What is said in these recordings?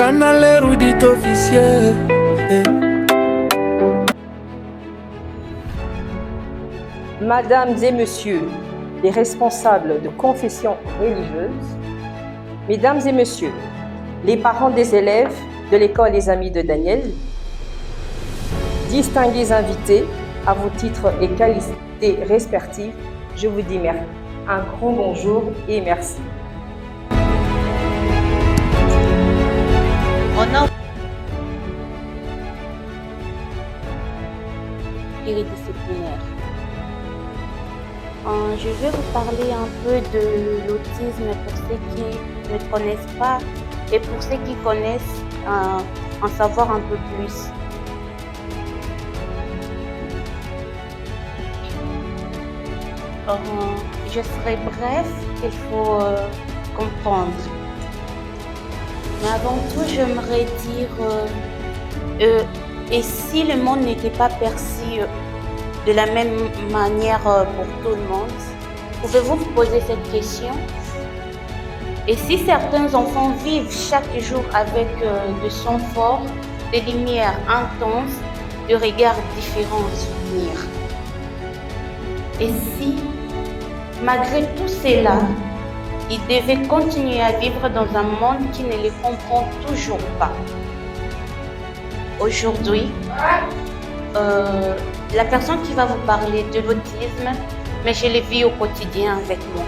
Canal érudit officiel. Mesdames et messieurs les responsables de confession religieuse, mesdames et messieurs les parents des élèves de l'école Les Amis de Daniel, distingués invités à vos titres et qualités respectifs, je vous dis merci. Un grand bonjour et merci. Pluridisciplinaire. Je vais vous parler un peu de l'autisme pour ceux qui ne connaissent pas et pour ceux qui connaissent, en savoir un peu plus. Je serai bref, il faut comprendre. Mais avant tout, j'aimerais dire, et si le monde n'était pas perçu de la même manière pour tout le monde, pouvez-vous vous poser cette question? Et si certains enfants vivent chaque jour avec de sons forts, des lumières intenses, de regards différents venir? Et si, malgré tout cela, ils devaient continuer à vivre dans un monde qui ne les comprend toujours pas? Aujourd'hui, la personne qui va vous parler de l'autisme, mais je le vis au quotidien avec moi.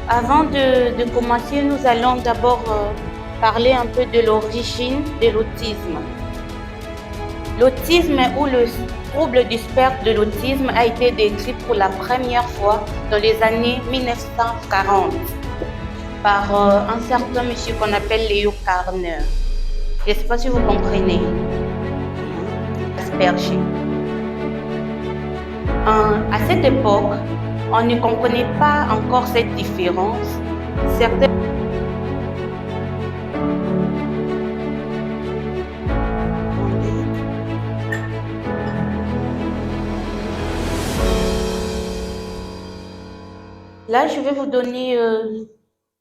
Avant de commencer, nous allons d'abord parler un peu de l'origine de l'autisme. L'autisme ou le trouble du spectre de l'autisme a été décrit pour la première fois dans les années 1940 par un certain monsieur qu'on appelle Léo Carner. Je ne sais pas si vous comprenez. Asperger. À cette époque, on ne comprenait pas encore cette différence. Certains Là, je vais vous donner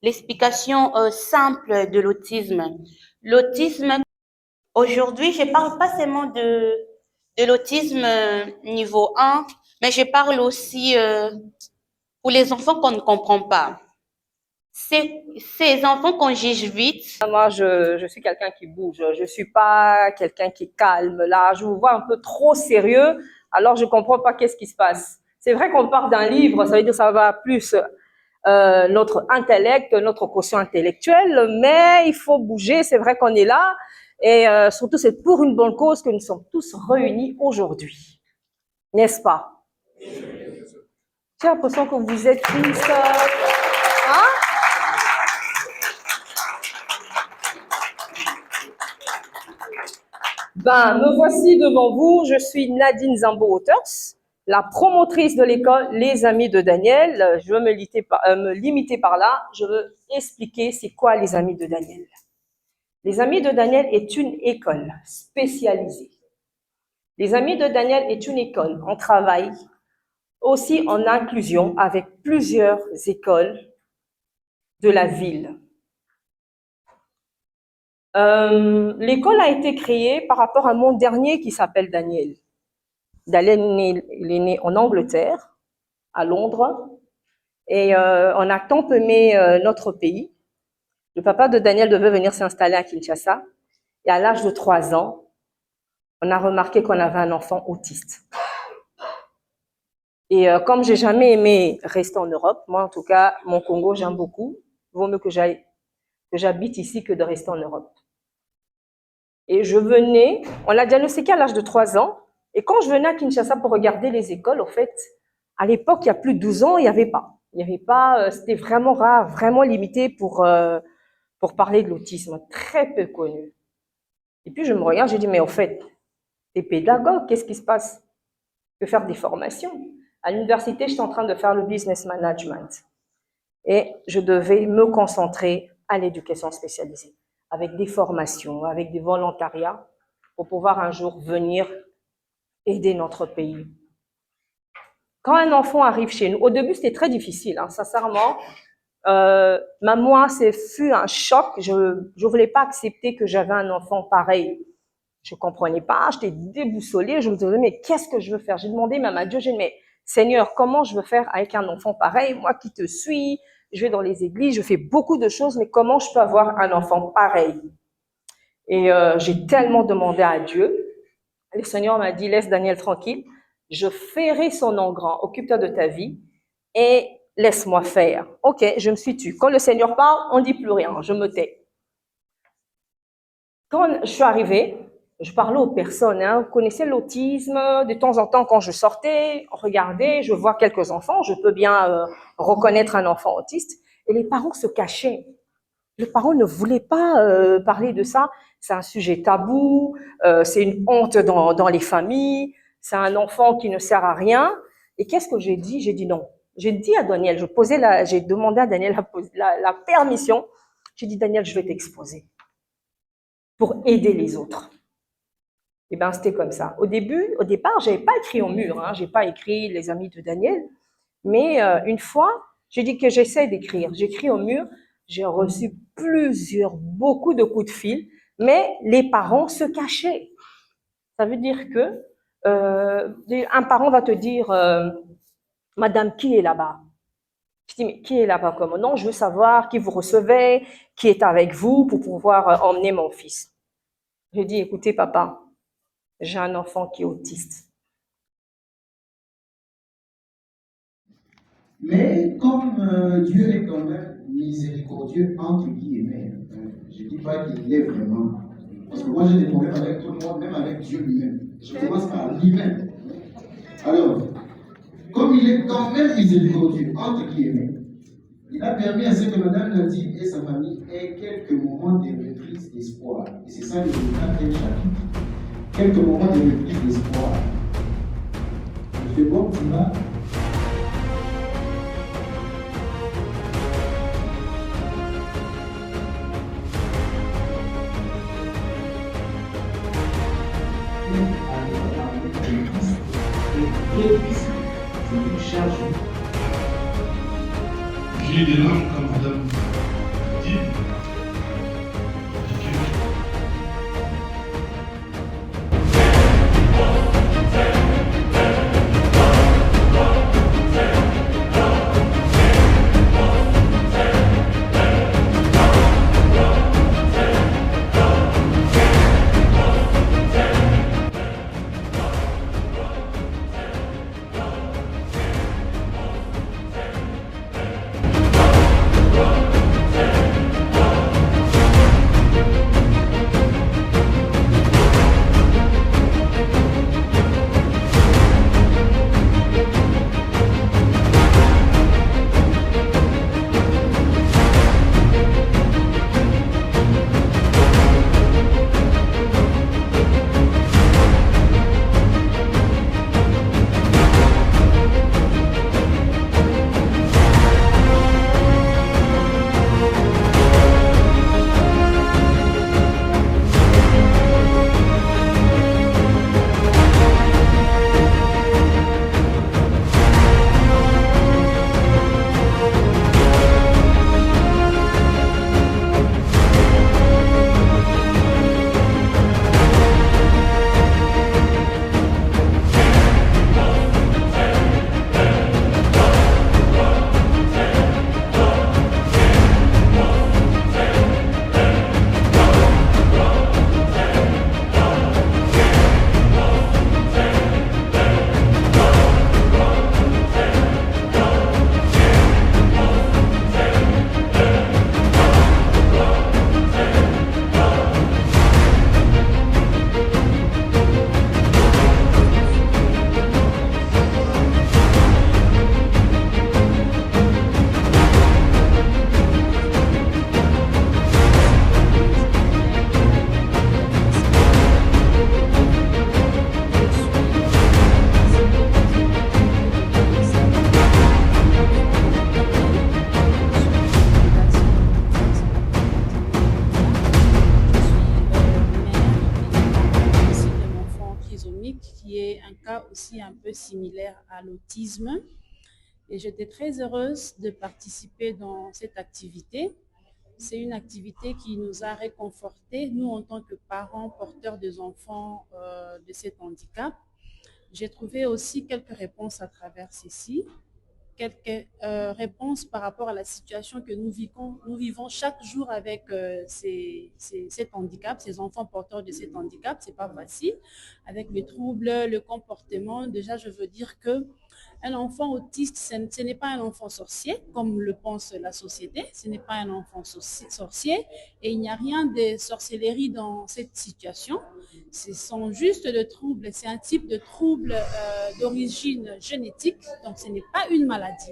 l'explication simple de l'autisme. L'autisme, aujourd'hui, je ne parle pas seulement de l'autisme niveau 1, mais je parle aussi pour les enfants qu'on ne comprend pas. Ces enfants qu'on juge vite. Moi, je suis quelqu'un qui bouge. Je ne suis pas quelqu'un qui est calme. Là, je vous vois un peu trop sérieux, alors je ne comprends pas qu'est-ce qui se passe. C'est vrai qu'on part d'un livre, ça veut dire que ça va plus notre intellect, notre quotient intellectuel, mais il faut bouger. C'est vrai qu'on est là et surtout, c'est pour une bonne cause que nous sommes tous réunis aujourd'hui. N'est-ce pas? J'ai l'impression que vous êtes triste. Hein? Me voici devant vous. Je suis Nadine Zambo-Hauters, la promotrice de l'école Les Amis de Daniel. Je veux me limiter par là. Je veux expliquer c'est quoi Les Amis de Daniel. Les Amis de Daniel est une école spécialisée. Les Amis de Daniel est une école. On travaille aussi en inclusion avec plusieurs écoles de la ville. L'école a été créée par rapport à mon dernier qui s'appelle Daniel. Daniel, il est né en Angleterre, à Londres, et on a tant aimé notre pays. Le papa de Daniel devait venir s'installer à Kinshasa, et à l'âge de 3 ans, on a remarqué qu'on avait un enfant autiste. Et comme j'ai jamais aimé rester en Europe, moi en tout cas, mon Congo, j'aime beaucoup. Il vaut mieux que j'habite ici que de rester en Europe. Et je venais, on l'a diagnostiqué à l'âge de 3 ans, et quand je venais à Kinshasa pour regarder les écoles, en fait, à l'époque, il y a plus de 12 ans, il n'y avait pas. Il n'y avait pas, c'était vraiment rare, vraiment limité pour parler de l'autisme, très peu connu. Et puis je me regarde, je dis, mais en fait, t'es pédagogue, qu'est-ce qui se passe? Je peux faire des formations. À l'université, j'étais en train de faire le business management. Et je devais me concentrer à l'éducation spécialisée, avec des formations, avec des volontariats, pour pouvoir un jour venir aider notre pays. Quand un enfant arrive chez nous, au début c'était très difficile, hein, sincèrement, Moi, fut un choc. Je ne voulais pas accepter que j'avais un enfant pareil. Je ne comprenais pas, j'étais déboussolée. Je me disais, mais qu'est-ce que je veux faire? J'ai demandé même à Dieu, j'ai dit, mais Seigneur, comment je veux faire avec un enfant pareil? Moi qui te suis, je vais dans les églises, je fais beaucoup de choses, mais comment je peux avoir un enfant pareil? Et j'ai tellement demandé à Dieu. Le Seigneur m'a dit, laisse Daniel tranquille, je ferai son nom grand, occupe-toi de ta vie et laisse-moi faire. Ok, je me suis tue. Quand le Seigneur parle, on ne dit plus rien, je me tais. Quand je suis arrivée, je parlais aux personnes, hein, vous connaissez l'autisme, de temps en temps quand je sortais, regardez, je vois quelques enfants, je peux bien reconnaître un enfant autiste, et les parents se cachaient. Les parents ne voulaient pas parler de ça, c'est un sujet tabou, c'est une honte dans les familles, c'est un enfant qui ne sert à rien. Et qu'est-ce que j'ai dit? J'ai dit non. J'ai dit à Daniel, j'ai demandé à Daniel la permission. J'ai dit, Daniel, je vais t'exposer pour aider les autres. Et bien, c'était comme ça. Au départ, je n'avais pas écrit au mur, hein, je n'ai pas écrit les amis de Daniel, mais une fois, j'ai dit que j'essaie d'écrire. J'écris au mur, j'ai reçu beaucoup de coups de fil, mais les parents se cachaient. Ça veut dire que un parent va te dire, Madame, qui est là-bas? Je dis, mais qui est là-bas comme? Non, je veux savoir qui vous recevez, qui est avec vous pour pouvoir emmener mon fils. Je dis, écoutez, papa, j'ai un enfant qui est autiste. Mais comme Dieu est quand même miséricordieux, entre guillemets, je ne dis pas qu'il est vraiment. Parce que moi j'ai des problèmes avec tout le monde, même avec Dieu lui-même. Je commence par lui-même. Alors, comme il est quand même miséricordieux, entre guillemets, il a permis à ce que Madame Nadine et sa famille aient quelques moments de reprise d'espoir. Et c'est ça le quatrième chapitre. Quelques moments de reprise d'espoir. Je fais bon, tu vas. J'ai des larmes comme Madame dit. Qui est un cas aussi un peu similaire à l'autisme. Et j'étais très heureuse de participer dans cette activité. C'est une activité qui nous a réconfortés, nous en tant que parents porteurs des enfants de cet handicap. J'ai trouvé aussi quelques réponses à travers ceci, quelques réponses par rapport à la situation que nous vivons chaque jour avec cet handicap, ces enfants porteurs de cet handicap. C'est pas facile. Avec les troubles, le comportement, déjà je veux dire que un enfant autiste, ce n'est pas un enfant sorcier, comme le pense la société. Ce n'est pas un enfant sorcier et il n'y a rien de sorcellerie dans cette situation. Ce sont juste des troubles. C'est un type de trouble d'origine génétique, donc ce n'est pas une maladie.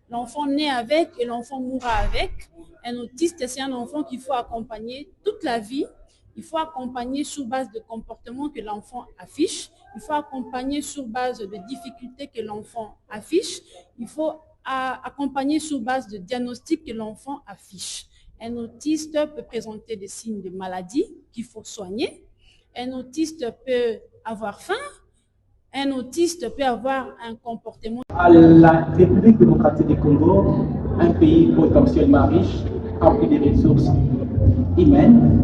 L'enfant naît avec et l'enfant mourra avec. Un autiste, c'est un enfant qu'il faut accompagner toute la vie. Il faut accompagner sur base de comportements que l'enfant affiche. Il faut accompagner sur base de difficultés que l'enfant affiche. Il faut accompagner sur base de diagnostics que l'enfant affiche. Un autiste peut présenter des signes de maladie qu'il faut soigner. Un autiste peut avoir faim. Un autiste peut avoir un comportement. À la République démocratique du Congo, un pays potentiellement riche, rempli de ressources humaines,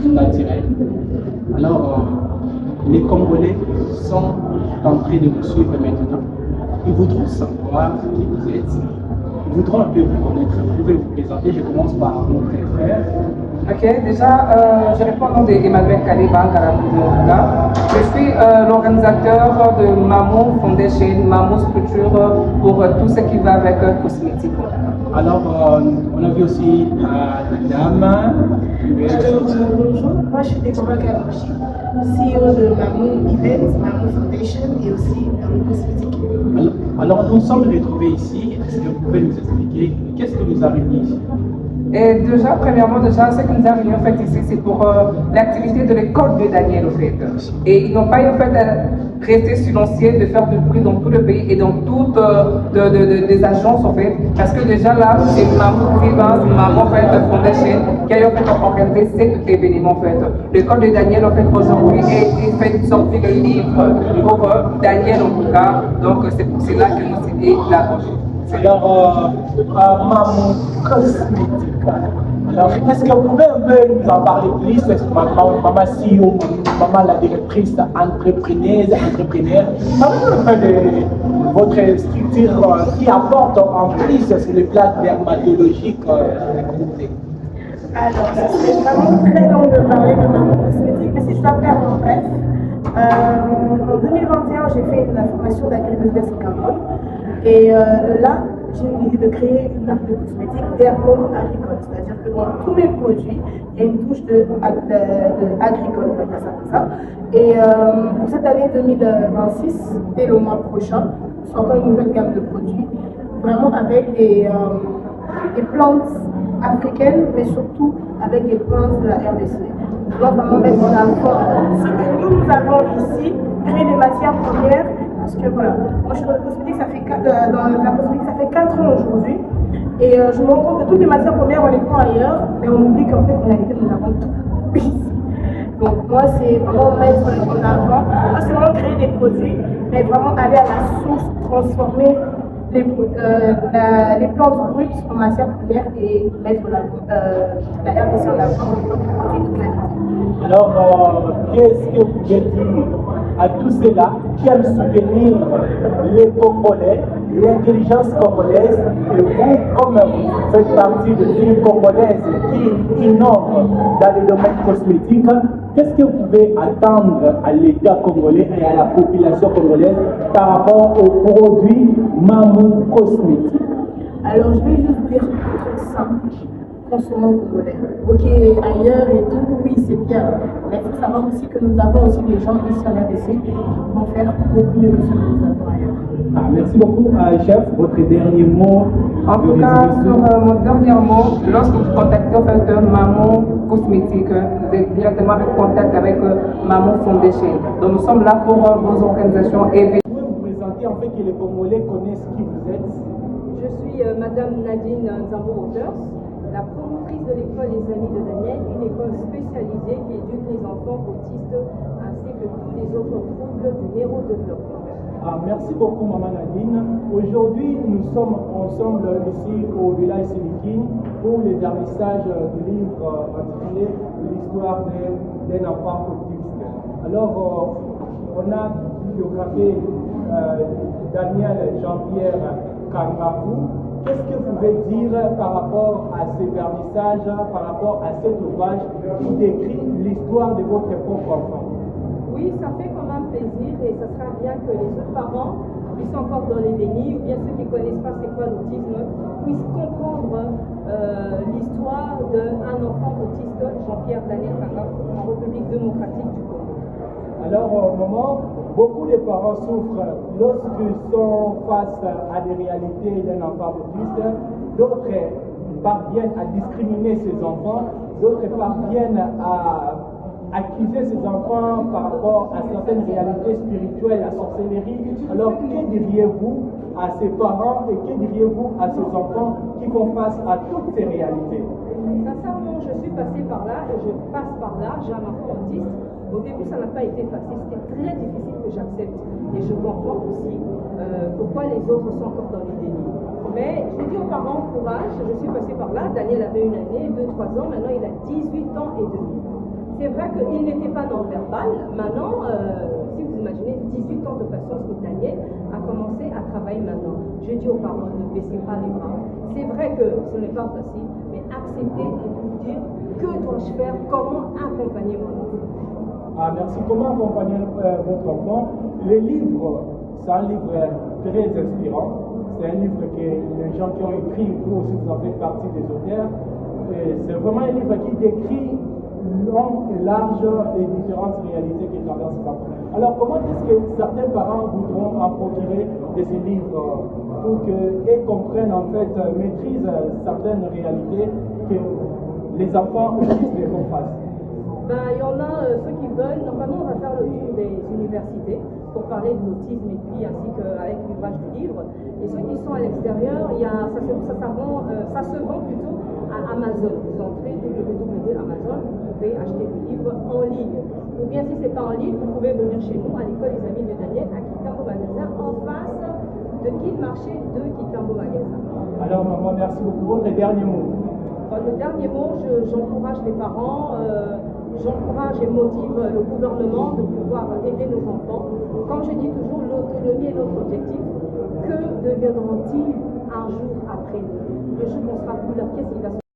naturelles. Alors, les Congolais sont en train de vous suivre maintenant. Ils voudront savoir qui vous êtes. Ils voudront un peu vous connaître. Vous pouvez vous présenter. Je commence par mon frère. Ok, déjà, je réponds au nom d'Emmanuel Kaliba Ngarabuga. Je suis l'organisateur de Mamo Foundation, Mamo Structure pour tout ce qui va avec cosmétique. Alors, on a vu aussi la dame. Bonjour, moi je suis Déborah Kalouchi, CEO de Mamo Events, Mamo Foundation et aussi Mamo Cosmétique. Alors, nous sommes retrouvés ici. Est-ce que vous pouvez nous expliquer qu'est-ce que nous a réunis ici? Et déjà, premièrement, ce qui nous a réunis en fait ici, c'est pour l'activité de l'école de Daniel en fait. Et ils n'ont pas en fait rester silencieux, de faire du bruit dans tout le pays et dans toutes des agences en fait. Parce que déjà là, c'est Mamo Vivance, Mamo Foundation qui a en fait organisé cet événement en fait. L'école de Daniel en fait aujourd'hui et fait sortir le livre pour Daniel en tout cas. Donc c'est pour cela que nous c'était là. Alors, Mamo Cosmétique. Alors, est-ce que vous pouvez un peu nous en parler plus? Maman CEO, maman la directrice entrepreneur. Parlez-nous un peu de votre structure qui apporte en plus sur le plan dermatologique. Alors, ça serait vraiment très long de parler de Mamo Cosmétique, mais si je dois faire en bref. En 2021, j'ai fait une formation d'agriculture au Cameroun. Et là, j'ai eu l'idée de créer une marque de cosmétiques dermo-agricole. C'est-à-dire que dans tous mes produits, il y a une touche agricole, on va dire ça comme ça. Et pour cette année 2026, dès le mois prochain, nous sortons une nouvelle gamme de produits, vraiment avec des plantes africaines, mais surtout avec des plantes de la RDC. On doit vraiment mettre en avant ce que nous avons ici, créer des matières premières. Parce que voilà, moi je suis dans la cosmétique, ça fait 4 ans aujourd'hui. Et je me rends compte que toutes les matières premières, on les prend ailleurs, mais on oublie qu'en fait, en réalité, nous avons tout ici. Donc moi, c'est vraiment mettre en avant, moi c'est vraiment créer des produits, mais vraiment aller à la source, transformer les plantes brutes en matières premières et mettre la RDC en avant pour les produits de qualité. Alors, qu'est-ce que vous pouvez dire à tous ceux-là qui aiment soutenir les Congolais, l'intelligence congolaise, et vous, comme vous faites partie de l'île congolaise qui innove dans le domaine cosmétique, qu'est-ce que vous pouvez attendre à l'État congolais et à la population congolaise par rapport aux produits Mamo Cosmétique? Alors, je vais juste dire un truc simple. Consommons congolais. Ok, ailleurs et tout, oui, c'est bien. Mais il faut savoir aussi que nous avons aussi des gens ici en RDC qui vont faire beaucoup mieux que ce que nous avons ailleurs. Merci beaucoup, chef. Votre dernier mot. En tout cas, sur mon dernier mot, lorsque vous contactez en fait Mamo Cosmétique, vous êtes directement en contact avec Mamo Foundation. Donc nous sommes là pour vos organisations et Vous pouvez vous présenter en fait que les Congolais connaissent qui vous êtes. Je suis Madame Nadine Zambo-Waters, la promotrice de l'école des Amis de Daniel, une école spécialisée qui éduque les enfants autistes ainsi que tous les autres troubles du neurodéveloppement. Merci beaucoup, Maman Nadine. Aujourd'hui, nous sommes ensemble ici au village Silikine pour le vernissage du livre intitulé L'histoire d'un enfant autiste. Alors, on a bibliographié Daniel Jean-Pierre Kangafou. Qu'est-ce que vous pouvez dire par rapport à ces vernissages, par rapport à cet ouvrage qui décrit l'histoire de votre propre enfant? Oui, ça fait quand même plaisir et ça sera bien que les autres parents qui sont encore dans les dénis ou bien ceux qui ne connaissent pas c'est quoi l'autisme puissent comprendre l'histoire d'un enfant autiste, Jean-Pierre Daniel Kangafou, en République démocratique du Congo. Alors, au moment, beaucoup de parents souffrent lorsqu'ils sont face à des réalités d'un enfant autiste. D'autres parviennent à discriminer ces enfants, d'autres parviennent à accuser ces enfants par rapport à certaines réalités spirituelles, la sorcellerie. Alors, que diriez-vous à ces parents et que diriez-vous à ces enfants qui font face à toutes ces réalités? Sincèrement, je suis passée par là et je passe par là. J'ai un enfant autiste. Au début, ça n'a pas été facile. C'était très difficile que j'accepte. Et je comprends aussi pourquoi les autres sont encore dans les dénis. Mais je dis aux parents, courage. Je suis passée par là. Daniel avait une année, 2-3 ans. Maintenant, il a 18 ans et demi. C'est vrai qu'il n'était pas non-verbal. Maintenant, si vous imaginez 18 ans de patience que Daniel a commencé à travailler maintenant. Je dis aux parents, ne baissez pas les bras. C'est vrai que ce n'est pas facile, mais acceptez et vous dire que dois-je faire, comment accompagner mon enfant. Merci. Comment accompagner votre enfant? Le livre, c'est un livre très inspirant. C'est un livre que les gens qui ont écrit, vous aussi vous en faites partie des auteurs. C'est vraiment un livre qui décrit long et large les différentes réalités qui traversent ces enfants. Alors, comment est-ce que certains parents voudront en procurer de ces livres pour qu'ils comprennent, en fait, maîtrisent certaines réalités que les enfants autistes font face? Il y en a ceux qui veulent. Normalement, on va faire le tour des universités pour parler de l'autisme et puis ainsi qu'avec l'ouvrage du livre. Et ceux qui sont à l'extérieur, ça se vend plutôt à Amazon. Vous entrez www.amazon, vous pouvez acheter le livre en ligne. Ou bien si ce n'est pas en ligne, vous pouvez venir chez nous à l'école des Amis de Daniel à Kitambo Magasin, en face de Guide Marché de Kitambo Magasin. Alors, maman, merci beaucoup. Votre dernier mot? Le dernier mot, j'encourage les parents, j'encourage et motive le gouvernement de pouvoir aider nos enfants. Comme je dis toujours, l'autonomie est notre objectif. Que deviendront-ils un jour après nous? Le jour où on sera plus là, qu'est-ce qui va se